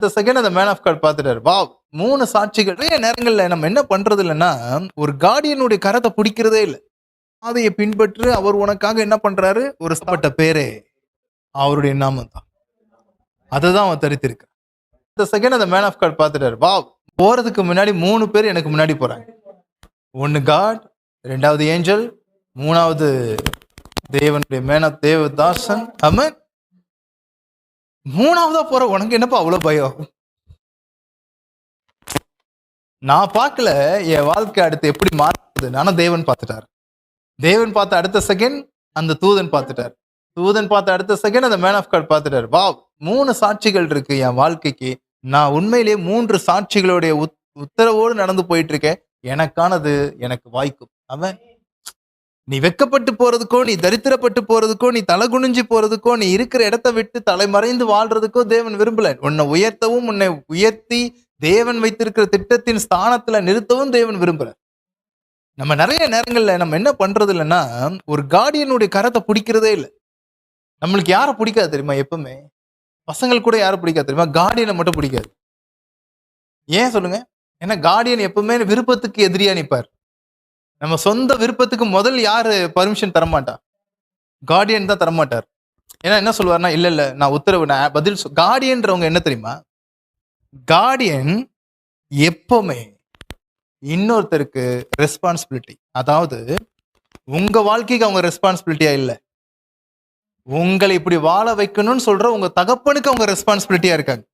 இந்த செகண்ட் அந்த man of God பார்த்துட்டாரு. வாவ்! 3 சாட்சிகள். நிறைய நேரங்கள்ல நம்ம என்ன பண்றது இல்லன்னா, ஒரு கார்டியனுடைய கரத்த புடிக்கிறதே இல்ல. பாதைய பின்பற்று, அவர் உனக்காக என்ன பண்றாரு? ஒரு சப்பட்ட பேரே அவருடைய நாமம் தான். அததான் அவன் தரித்திருக்கான். இந்த செகண்ட் அந்த மேன் ஆஃப் காட் பார்த்துட்டாரு. வாவ்! போறதுக்கு முன்னாடி 3 பேர் எனக்கு முன்னாடி போறாங்க. 1 காட், 2வது ஏஞ்சல், 3வது தேவனுடைய மேன் ஆஃப் தேவதாசன். ஆமென். 3வதா போற உனக்கு என்னப்பா அவ்வளவு பயம்? நான் பார்க்கல என் வாழ்க்கை அடுத்து எப்படி மாறுது. ஆனா தேவன் பார்த்துட்டார். தேவன் பார்த்த அடுத்த செகண்ட் அந்த தூதன் பார்த்துட்டார். தூதன் பார்த்த அடுத்த செகண்ட் அந்த மேன் ஆஃப் காட் பார்த்துட்டார். வாவ்! 3 சாட்சிகள் இருக்கு என் வாழ்க்கைக்கு. நான் உண்மையிலேயே 3 சாட்சிகளுடைய உத்தரவோடு நடந்து போயிட்டு இருக்கேன். எனக்கானது எனக்கு வாய்க்கும். அவன் நீ வெக்கப்பட்டு போறதுக்கோ, நீ தரித்திரப்பட்டு போறதுக்கோ, நீ தலை குனிஞ்சு போறதுக்கோ, நீ இருக்கிற இடத்த விட்டு தலைமறைந்து வாழ்றதுக்கோ தேவன் விரும்பல. உன்னை உயர்த்தவும், உன்னை உயர்த்தி தேவன் வைத்திருக்கிற திட்டத்தின் ஸ்தானத்துல நிறுத்தவும் தேவன் விரும்புற. நம்ம நிறைய நேரங்கள்ல நம்ம என்ன பண்றது இல்லைன்னா, ஒரு கார்டியனுடைய கரத்தை பிடிக்கிறதே இல்லை. நம்மளுக்கு யாரை பிடிக்காது தெரியுமா? எப்பவுமே பசங்களுக்கு கூட யாரை பிடிக்காது தெரியுமா? கார்டியனை மட்டும் பிடிக்காது. ஏன் சொல்லுங்க? ஏன்னா கார்டியன் எப்பவுமே விருப்பத்துக்கு எதிரியா நிற்பார். நம்ம சொந்த விருப்பத்துக்கு முதல் யாரு பர்மிஷன் தரமாட்டா? கார்டியன் தான் தரமாட்டார். ஏன்னா என்ன சொல்லுவார்னா, இல்ல இல்ல நான் உத்தரவு நான் பதில் கார்டியன்றவங்க என்ன தெரியுமா? கார்டியன் எப்பவுமே இன்னொருத்தருக்கு ரெஸ்பான்சிபிலிட்டி. அதாவது உங்க வாழ்க்கைக்கு அவங்க ரெஸ்பான்சிபிலிட்டியா இல்ல. உங்களை இப்படி வாழ வைக்கணும்னு சொல்ற உங்க தகப்பனுக்கு அவங்க ரெஸ்பான்சிபிலிட்டியா இருக்காங்க.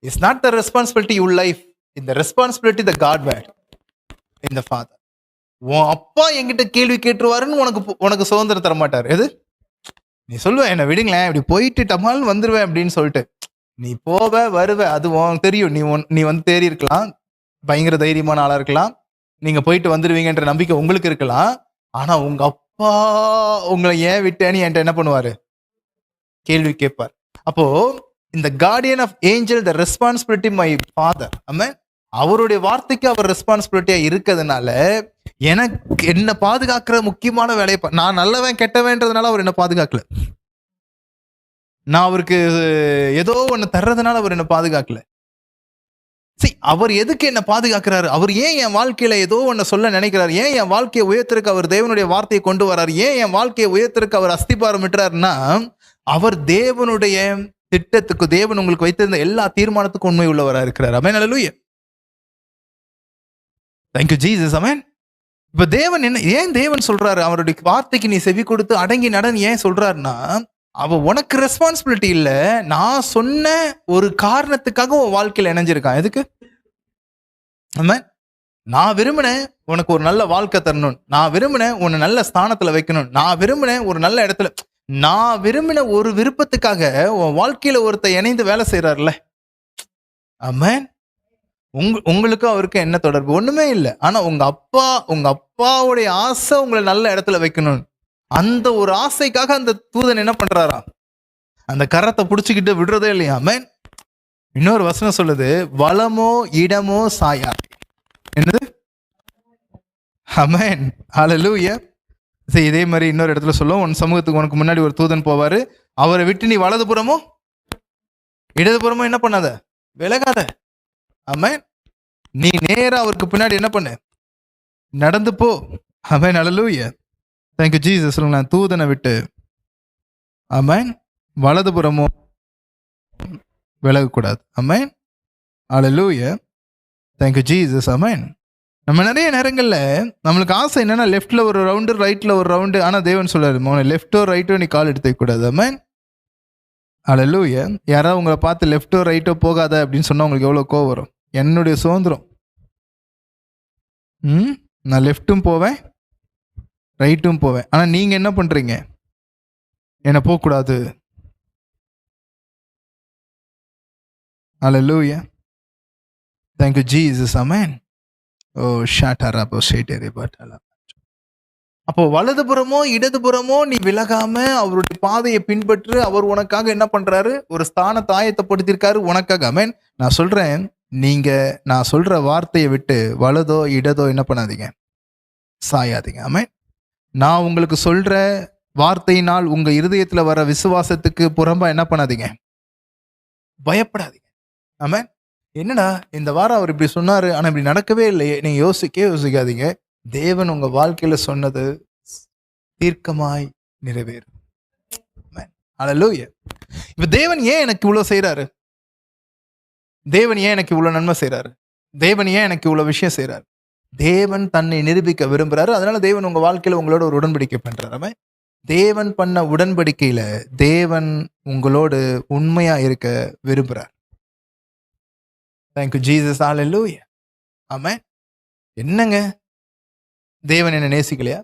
It's not the responsibility you life. இந்த ரெஸ்பான்சிபிலிட்டி த காட் வேட் இந்த ஃபாதர். உன் அப்பா என்கிட்ட கேள்வி கேட்டுருவாருன்னு உனக்கு சுதந்திரம் தர மாட்டார். எது நீ சொல்லுவ, என்ன விடுங்களேன், இப்படி போயிட்டு டமால்னு வந்துருவேன் அப்படின்னு சொல்லிட்டு நீ போவ வருவ. அது உனக்கு தெரியும். நீ வந்து தேறி இருக்கலாம், பயங்கர தைரியமான ஆளா இருக்கலாம், நீங்க போயிட்டு வந்துருவீங்கன்ற நம்பிக்கை உங்களுக்கு இருக்கலாம். ஆனா உங்க அப்பா உங்களை ஏன் விட்டேன்னு என்கிட்ட என்ன பண்ணுவாரு? கேள்வி கேட்பார். அப்போ இந்த guardian of angel the responsibility my father. Amen. அவருடைய வார்த்தைக்கு அவர் ரெஸ்பான்சிபிலிட்டியா இருக்கிறதுனால எனக்கு என்ன பாதுகாக்கிற முக்கியமான வேலையை நான் நல்லவன் கெட்டவன்றதுனால அவர் என்ன பாதுகாக்கல. நான் அவருக்கு ஏதோ ஒண்ணு தர்றதுனால அவர் என்ன பாதுகாக்கல. அவர் எதுக்கு என்ன பாதுகாக்கிறாரு? அவர் ஏன் என் வாழ்க்கையில ஏதோ ஒண்ணு சொல்ல நினைக்கிறாரு? ஏன் என் வாழ்க்கையை உயர்த்திற்கு அவர் தேவனுடைய வார்த்தையை கொண்டு வர்றாரு? ஏன் என் வாழ்க்கையை உயர்த்திற்கு அவர் அஸ்திபாரம் விட்டுறாருன்னா, அவர் தேவனுடைய திட்டத்துக்கு, தேவன் உங்களுக்கு வைத்திருந்த எல்லா தீர்மானத்துக்கும் உண்மை உள்ளவரா இருக்கிறார். ஆமென். அல்லேலூயா. Thank you Jesus. ஆமென். இப்ப தேவன் என்ன ஏன் தேவன் சொல்றாரு அவருடைய வார்த்தைக்கு நீ செவி கொடுத்து அடங்கி நடன் ஏன் சொல்றாருன்னா, அவ உனக்கு ரெஸ்பான்சிபிலிட்டி இல்ல, நான் சொன்ன ஒரு காரணத்துக்காக உன் வாழ்க்கையில இணைஞ்சிருக்கான். எதுக்கு? ஆமென். நான் விரும்பினேன் உனக்கு ஒரு நல்ல வாழ்க்கை தரணும், நான் விரும்பினேன் உன்னை நல்ல ஸ்தானத்துல வைக்கணும், நான் விரும்பினேன் ஒரு நல்ல இடத்துல, நான் விரும்பின ஒரு விருப்பத்துக்காக உன் வாழ்க்கையில ஒருத்தர் இணைந்து வேலை செய்யறாருல. ஆமென். உங்களுக்கும் அவருக்கு என்ன தொடர்பு? ஒண்ணுமே இல்லை. ஆனா உங்க அப்பாவுடைய ஆசை உங்களை நல்ல இடத்துல வைக்கணும். அந்த ஒரு ஆசைக்காக அந்த தூதன் என்ன பண்றாரா? அந்த கரத்தை புடிச்சுக்கிட்டு விடுறதே இல்லையா? ஆமென். இன்னொரு வசனம் சொல்லுது, வலமோ இடமோ சாயாது. என்னது? ஆமென். ஹல்லேலூயா. சரி, இதே மாதிரி இன்னொரு இடத்துல சொல்லுவோம், உன் சமூகத்துக்கு உனக்கு முன்னாடி ஒரு தூதன் போவாரு, அவரை விட்டு நீ வலதுபுறமோ இடதுபுறமோ என்ன பண்ணாத, விலகாத. ஆமென். நீ நேரா அவருக்கு பின்னாடி என்ன பண்ணு, நடந்து போ. Amen. Hallelujah. Thank you Jesus. நான் தூதனை விட்டு ஆமென் வலதுபுறமோ விலகக்கூடாது. Amen. Hallelujah. Thank you Jesus. Amen. நம்ம நிறைய நேரங்கள்ல நம்மளுக்கு ஆசை என்னன்னா, லெஃப்ட்ல ஒரு ரவுண்டு, ரைட்ல ஒரு ரவுண்டு. ஆனா தேவன் சொல்றாரு, லெஃப்டோ ரைட்டோ நீ கால் எடுத்து கூடாது. ஆமென். ஹல்லேலூயா. யாராவது உங்களை பார்த்து லெஃப்டோ ரைட்டோ போகாத அப்படின்னு சொன்னா உங்களுக்கு எவ்வளவு கோவம் வரும்? என்னுடைய சுதந்திரம். நான் லெஃப்ட்டும் போவேன், ரைட்டும் போவேன். ஆனா நீங்க என்ன பண்றீங்க? என்ன போகக்கூடாது. Hallelujah. Thank you Jesus. Amen. ஓ ஷாட்டரபோ ஷேட்டரே பட்டலா. அப்போ வலதுபுறமோ இடதுபுறமோ நீ விலகாம அவருடைய பாதையை பின்பற்று. அவர் உனக்காக என்ன பண்றாரு? ஒரு ஸ்தானத்தை ஆயத்தப்படுத்தியிருக்காரு உனக்காக. ஆமென். நான் சொல்றேன், நீங்க நான் சொல்ற வார்த்தையை விட்டு வலதோ இடதோ என்ன பண்ணாதீங்க, சாயாதீங்க. ஆமென். நான் உங்களுக்கு சொல்ற வார்த்தையினால் உங்க இருதயத்துல வர விசுவாசத்துக்கு புறம்பா என்ன பண்ணாதீங்க, பயப்படாதீங்க. ஆமென். என்னடா இந்த வாரம் அவர் இப்படி சொன்னாரு, ஆனா இப்படி நடக்கவே இல்லையே. நீங்க யோசிக்காதீங்க. தேவன் உங்க வாழ்க்கையில சொன்னது தீர்க்கமாய் நிறைவேறும். ஆமென். ஹல்லேலூயா. இப்ப தேவன் ஏன் எனக்கு இவ்வளவு செய்றாரு? தேவன் ஏன் எனக்கு இவ்வளவு நன்மை செய்றாரு? தேவன் ஏன் எனக்கு இவ்வளவு விஷயம் செய்றாரு? தேவன் தன்னை நிரூபிக்க விரும்புறாரு. அதனால தேவன் உங்க வாழ்க்கையில உங்களோட ஒரு உடன்படிக்கை பண்றாரு. ஆமென். தேவன் பண்ண உடன்படிக்கையில தேவன் உங்களோடு உண்மையா இருக்க விரும்புறார். Thank you Jesus. Hallelujah. Amen. என்னங்க தேவன் என்ன நேசிக்கலையா?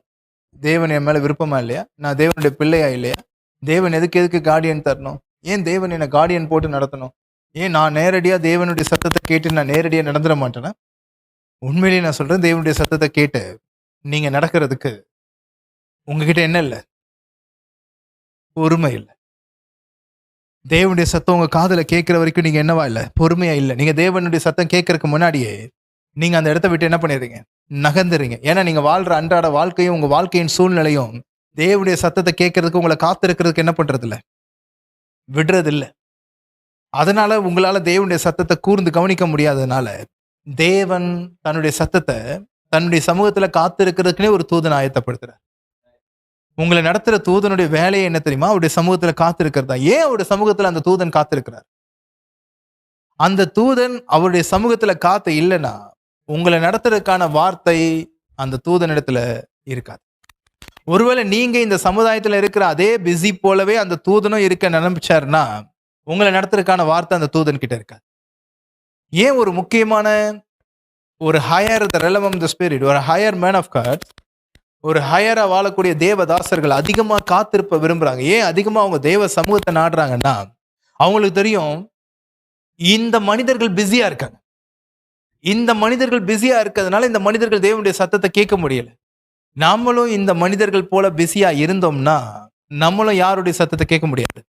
தேவன் என் மேல விருப்பமா இல்லையா? நான் தேவனுடைய பிள்ளையா இல்லையா? தேவன் எதுக்கு கார்டியன் தரணும்? ஏன் தேவன் என்ன கார்டியன் போட்டு நடத்தணும்? ஏன் நான் நேரடியா தேவனுடைய சத்தத்தை கேட்டு நான் நேரடியா நடந்துட மாட்டேனா? உண்மையிலேயே நான் சொல்றேன், தேவனுடைய சத்தத்தை கேட்டு நீங்க நடக்கிறதுக்கு உங்ககிட்ட என்ன இல்ல? பொறுமை இல்ல. தேவனுடைய சத்தம் உங்க காதுல கேட்கிற வரைக்கும் நீங்க என்னவா இல்ல? பொறுமையா இல்ல. நீங்க தேவனுடைய சத்தம் கேட்கறதுக்கு முன்னாடியே நீங்க அந்த இடத்த விட்டு என்ன பண்ணிடுறீங்க? நகர்ந்துறீங்க. ஏன்னா நீங்க வாழ்ற அன்றாட வாழ்க்கையும் உங்க வாழ்க்கையின் சூழ்நிலையும் தேவனுடைய சத்தத்தை கேட்கறதுக்கு உங்களை காத்திருக்கிறதுக்கு என்ன பண்றது இல்ல? விடுறது இல்ல. அதனால உங்களால தேவனுடைய சத்தத்தை கூர்ந்து கவனிக்க முடியாததுனால தேவன் தன்னுடைய சத்தத்தை தன்னுடைய சமூகத்துல காத்திருக்கிறதுக்குனே ஒரு தூதனை ஆயத்தப்படுத்துறார். உங்களை நடத்துற தூதனுடைய வேலையை என்ன தெரியுமா? அவருடைய சமூகத்துல காத்திருக்கிறதா. ஏன் அவருடைய சமூகத்துல அந்த தூதன் காத்திருக்கிறார்? அந்த தூதன் அவருடைய சமூகத்துல காத்து இல்லைன்னா உங்களை நடத்துறதுக்கான வார்த்தை அந்த தூதனிடத்துல இருக்காது. ஒருவேளை நீங்க இந்த சமுதாயத்துல இருக்கிற அதே பிஸி போலவே அந்த தூதனும் இருக்க நினைச்சாருன்னா உங்களை நடத்துறதுக்கான வார்த்தை அந்த தூதன் கிட்ட இருக்காது. ஏன் ஒரு முக்கியமான ஒரு higher the realm of the spirit, ஒரு ஹையர் மேன் ஆஃப் காட், ஒரு ஹையரா வாழக்கூடிய தேவதாசர்கள் அதிகமா காத்திருப்ப விரும்புறாங்க? ஏன் அதிகமா அவங்க தேவ சமூகத்தை நாடுறாங்கன்னா அவங்களுக்கு தெரியும் இந்த மனிதர்கள் பிஸியா இருக்காங்க. இந்த மனிதர்கள் பிஸியா இருக்கிறதுனால இந்த மனிதர்கள் தேவனுடைய சத்தத்தை கேட்க முடியல. நாமளும் இந்த மனிதர்கள் போல பிஸியா இருந்தோம்னா நம்மளும் யாருடைய சத்தத்தை கேட்க முடியாது?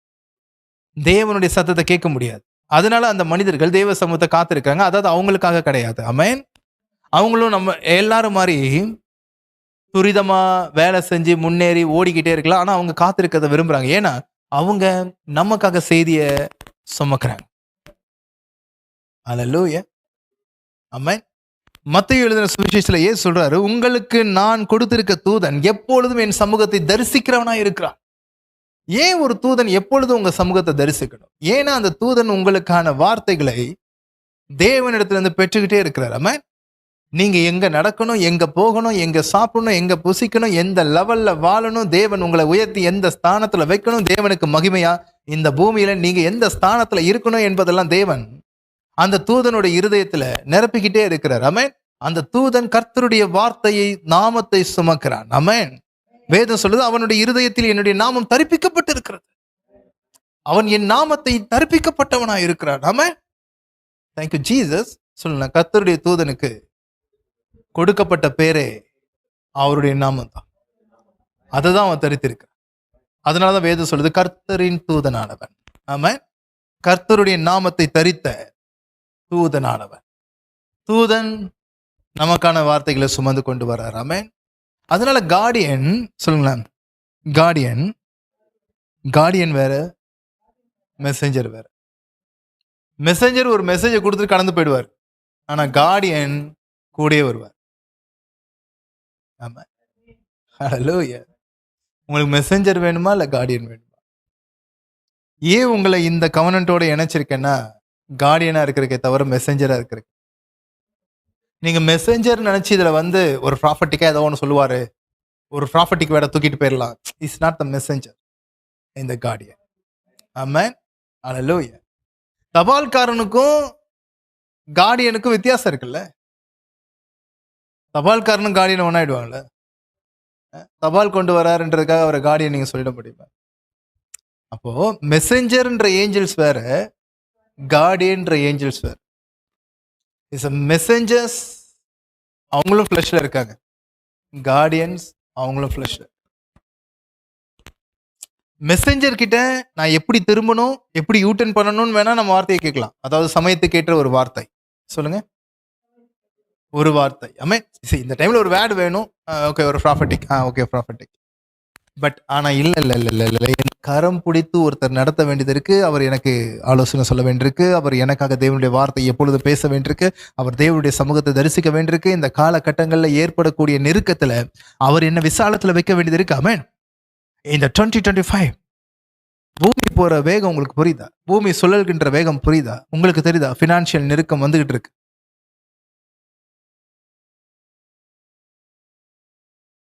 தேவனுடைய சத்தத்தை கேட்க முடியாது. அதனால அந்த மனிதர்கள் தேவ சமூகத்தை காத்திருக்காங்க. அதாவது அவங்களுக்காக கிடையாது. ஆமென். அவங்களும் நம்ம எல்லாரும் மாதிரி துரிதமா வேலை செஞ்சு முன்னேறி ஓடிக்கிட்டே இருக்கலாம். ஆனா அவங்க காத்திருக்கிறத விரும்புறாங்க. ஏன்னா அவங்க நமக்காக செய்தியை சுமக்கிறாங்க. ஹல்லேலூயா. ஆமென். மத்தேயு எழுதின சுவிசேஷத்துல இயேசு சொல்றாரு, உங்களுக்கு நான் கொடுத்திருக்க தூதன் எப்பொழுதும் என் சமூகத்தை தரிசிக்கிறவனா இருக்கிறான். ஏன் ஒரு தூதன் எப்பொழுதும் உங்க சமூகத்தை தரிசிக்கணும்? ஏன்னா அந்த தூதன் உங்களுக்கான வார்த்தைகளை தேவனிடத்துல இருந்து பெற்றுக்கிட்டே இருக்கிறார். ஆமென். நீங்க எங்க நடக்கணும், எங்க போகணும், எங்க சாப்பிடணும், எங்க புசிக்கணும், எந்த லெவல்ல வாழணும், தேவன் உங்களை உயர்த்தி எந்த ஸ்தானத்துல வைக்கணும், தேவனுக்கு மகிமையா இந்த பூமியில நீங்க எந்த ஸ்தானத்துல இருக்கணும் என்பதெல்லாம் தேவன் அந்த தூதனுடைய இருதயத்துல நிரப்பிக்கிட்டே இருக்கிறார். ஆமென். அந்த தூதன் கர்த்தருடைய வார்த்தையை நாமத்தை சுமக்கிறான். ஆமென். வேதம் சொல்லுது, அவனுடைய இருதயத்தில் என்னுடைய நாமம் தரிப்பிக்கப்பட்டு இருக்கிறது. அவன் என் நாமத்தை தரிப்பிக்கப்பட்டவனாய் இருக்கிறான். ஆமென். Thank you Jesus. சொல்லலாம், கர்த்தருடைய தூதனுக்கு கொடுக்கப்பட்ட பேரே அவருடைய நாமம் தான். அதுதான் அவன் தரித்திருக்கிறான். அதனாலதான் வேதம் சொல்லுது, கர்த்தரின் தூதனானவன். ஆமென். கர்த்தருடைய நாமத்தை தரித்த தூதனானவன். தூதன் நமக்கான வார்த்தைகளை சுமந்து கொண்டு வர்றார். ஆமென். அதனால கார்டியன் சொல்லுங்களேன். கார்டியன் வேற, மெசஞ்சர் வேற. மெசஞ்சர் ஒரு மெசேஜை கொடுத்துட்டு கடந்து போயிடுவார். ஆனா கார்டியன் கூடயே வருவார். ஆமா. ஹல்லேலூயா. உங்களுக்கு மெசஞ்சர் வேணுமா இல்ல கார்டியன் வேணுமா? ஏன் உங்களை இந்த கவனன்ட்டோட இணைச்சிருக்கேன்னா கார்டியனா இருக்கிறதுக்கே தவிர மெசஞ்சரா இருக்கிறது. நீங்க மெசஞ்சர் நினைச்சு இதுல ஒரு ப்ராஃபட்டிக்கா ஏதோ ஒன்று சொல்லுவாரு, ஒரு ப்ராஃபட்டிக் வேட தூக்கிட்டு போயிடலாம். இட்ஸ் நாட் த மெசஞ்சர், இந்த கார்டியன். ஆமென். ஹல்லேலூயா. தபால்காரனுக்கும் கார்டியனுக்கும் வித்தியாசம் இருக்குல்ல. தபால்காரனும் கார்டியன் ஒன்னாயிடுவாங்கல்ல. தபால் கொண்டு வராருன்றதுக்காக அவரை கார்டியன் நீங்க சொல்லிட முடியுமா? அப்போ மெசஞ்சர்ன்ற ஏஞ்சல்ஸ் வேற, கார்டியன்ற ஏஞ்சல்ஸ் வேற. இஸ் a மெசஞ்சர்ஸ் அவங்களும் ஃப்ளஷ்ல இருக்காங்க, கார்டியன்ஸ் அவங்களும் ஃப்ளஷ்ல. மெசஞ்சர் கிட்ட நான் எப்படி திரும்பணும், எப்படி யூட்டன் பண்ணணும்னு வேணா நம்ம வார்த்தையை கேட்கலாம். அதாவது சமயத்துக்கு ஏற்ற ஒரு வார்த்தை சொல்லுங்க, ஒரு வார்த்தை. ஆமே இந்த டைம்ல ஒரு வேர்டு வேணும். ஓகே, ஒரு ப்ராஃபட்டிக். Okay, prophetic. பட் ஆனா இல்ல இல்ல இல்ல இல்ல இல்ல என் கரம் பிடித்து ஒருத்தர் நடத்த வேண்டியது இருக்கு. அவர் எனக்கு ஆலோசனை சொல்ல வேண்டியிருக்கு. அவர் எனக்காக தேவனுடைய வார்த்தை எப்பொழுது பேச வேண்டியிருக்கு. அவர் தேவனுடைய சமூகத்தை தரிசிக்க வேண்டியிருக்கு. இந்த காலகட்டங்கள்ல ஏற்படக்கூடிய நெருக்கத்துல அவர் என்ன விசாலத்துல வைக்க வேண்டியது இருக்கு. ஆமென். இந்த 2025 பூமி போற வேகம் உங்களுக்கு புரியுதா? பூமி சுழல்கின்ற வேகம் புரியுதா? உங்களுக்கு தெரியுதா? ஃபினான்ஷியல் நெருக்கம் வந்துகிட்டு இருக்கு.